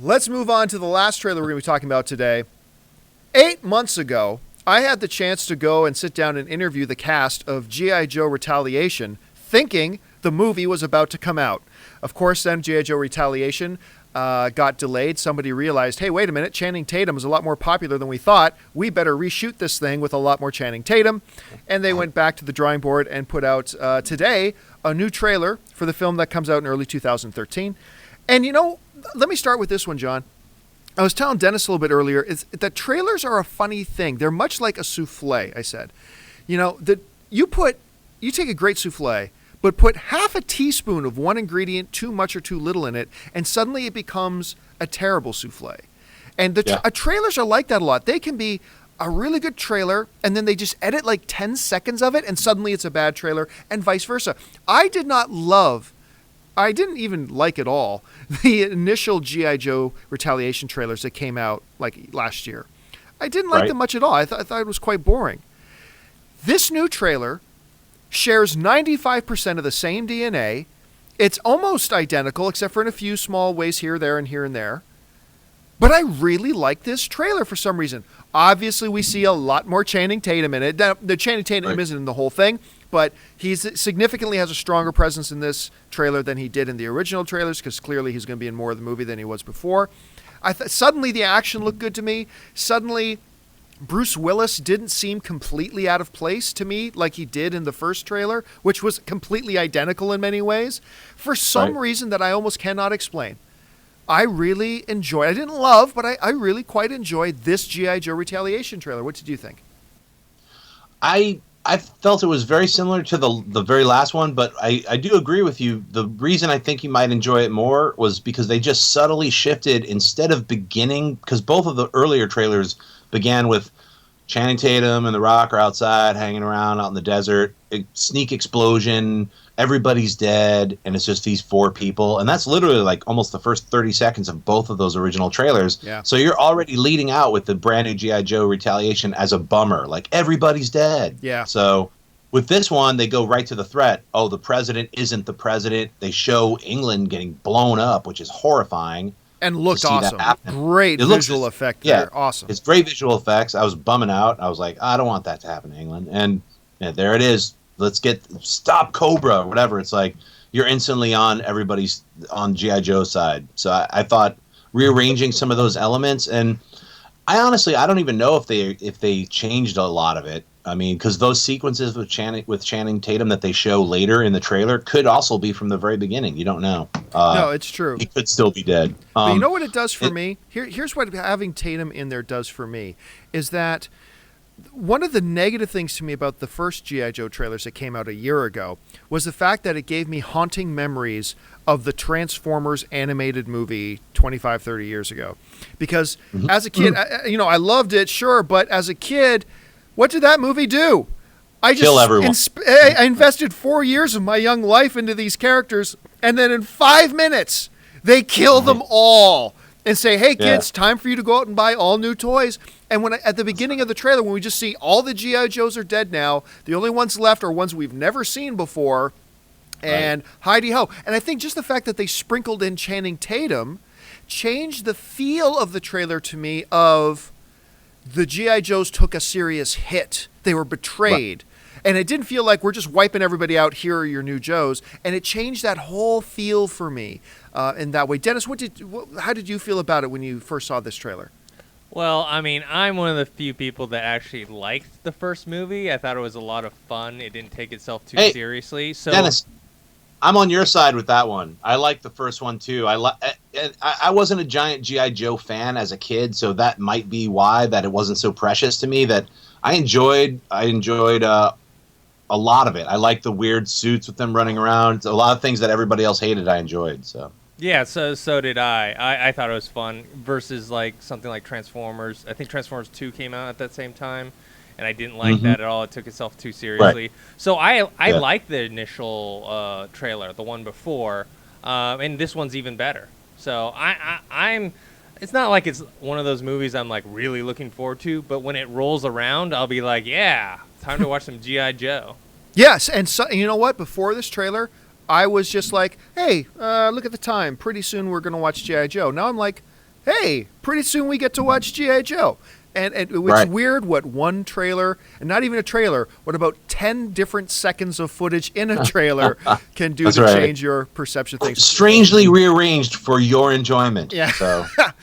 Let's move on to the last trailer we're going to be talking about today. 8 months ago, I had the chance to go and sit down and interview the cast of G.I. Joe Retaliation, thinking the movie was about to come out. Of course, then G.I. Joe Retaliation got delayed. Somebody realized, hey, wait a minute, Channing Tatum is a lot more popular than we thought. We better reshoot this thing with a lot more Channing Tatum. And they went back to the drawing board and put out today a new trailer for the film that comes out in early 2013. And, let me start with this one, John. I was telling Dennis a little bit earlier, is that trailers are a funny thing. They're much like a souffle, I said. That you take a great souffle, but put half a teaspoon of one ingredient too much or too little in it, and suddenly it becomes a terrible souffle. And trailers are like that a lot. They can be a really good trailer, and then they just edit like 10 seconds of it, and suddenly it's a bad trailer, and vice versa. I didn't even like at all the initial G.I. Joe Retaliation trailers that came out like last year. I didn't like them much at all. I thought it was quite boring. This new trailer shares 95% of the same DNA. It's almost identical, except for in a few small ways here, there, and here and there. But I really like this trailer for some reason. Obviously, we see a lot more Channing Tatum in it. Now, the Channing Tatum isn't in the whole thing, but he significantly has a stronger presence in this trailer than he did in the original trailers, because clearly he's going to be in more of the movie than he was before. Suddenly, the action looked good to me. Suddenly, Bruce Willis didn't seem completely out of place to me like he did in the first trailer, which was completely identical in many ways, for some reason that I almost cannot explain. I really enjoyed, I didn't love, but I really quite enjoyed this G.I. Joe Retaliation trailer. What did you think? I felt it was very similar to the very last one, but I do agree with you. The reason I think you might enjoy it more was because they just subtly shifted instead of beginning, because both of the earlier trailers began with Channing Tatum and The Rock are outside hanging around out in the desert, sneak explosion, everybody's dead, and it's just these four people. And that's literally like almost the first 30 seconds of both of those original trailers. Yeah. So you're already leading out with the brand new G.I. Joe Retaliation as a bummer. Like, everybody's dead. Yeah. So with this one, they go right to the threat. Oh, the president isn't the president. They show England getting blown up, which is horrifying. And looked awesome. Great visual effect there. Awesome. It's great visual effects. I was bumming out. I was like, I don't want that to happen to England. And there it is. Let's stop Cobra or whatever. It's like you're instantly on G.I. Joe's side. So I thought rearranging some of those elements, and I don't even know if they changed a lot of it. I mean, because those sequences with Channing Tatum that they show later in the trailer could also be from the very beginning. You don't know. No, it's true. He could still be dead. But you know what it does for me? Here's what having Tatum in there does for me, is that one of the negative things to me about the first G.I. Joe trailers that came out a year ago was the fact that it gave me haunting memories of the Transformers animated movie 25, 30 years ago. Because as a kid, I loved it, sure, but as a kid, what did that movie do? Kill everyone. I invested 4 years of my young life into these characters, and then in 5 minutes, they kill them all and say, hey, kids, time for you to go out and buy all new toys. And at the beginning of the trailer, when we just see all the G.I. Joes are dead now, the only ones left are ones we've never seen before, and Heidi-ho. And I think just the fact that they sprinkled in Channing Tatum changed the feel of the trailer to me of the G.I. Joes took a serious hit. They were betrayed. And it didn't feel like we're just wiping everybody out, here are your new Joes. And it changed that whole feel for me in that way. Dennis, how did you feel about it when you first saw this trailer? Well, I mean, I'm one of the few people that actually liked the first movie. I thought it was a lot of fun. It didn't take itself too seriously. So, Dennis, I'm on your side with that one. I liked the first one too. I wasn't a giant G.I. Joe fan as a kid, so that might be why that it wasn't so precious to me. That I enjoyed a lot of it. I liked the weird suits with them running around. A lot of things that everybody else hated, I enjoyed. So yeah, so did I. I thought it was fun versus like something like Transformers. I think Transformers 2 came out at that same time, and I didn't like that at all. It took itself too seriously. Right. So I liked the initial trailer, the one before, and this one's even better. So I'm. It's not like it's one of those movies I'm like really looking forward to, but when it rolls around, I'll be like, yeah, time to watch some G.I. Joe. Yes, and so, you know what? Before this trailer, I was just like, hey, look at the time. Pretty soon we're going to watch G.I. Joe. Now I'm like, hey, pretty soon we get to watch G.I. Joe. And it's Right. weird what one trailer, and not even a trailer, what about 10 different seconds of footage in a trailer can do That's to right. change your perception of things. Strangely rearranged for your enjoyment. Yeah. So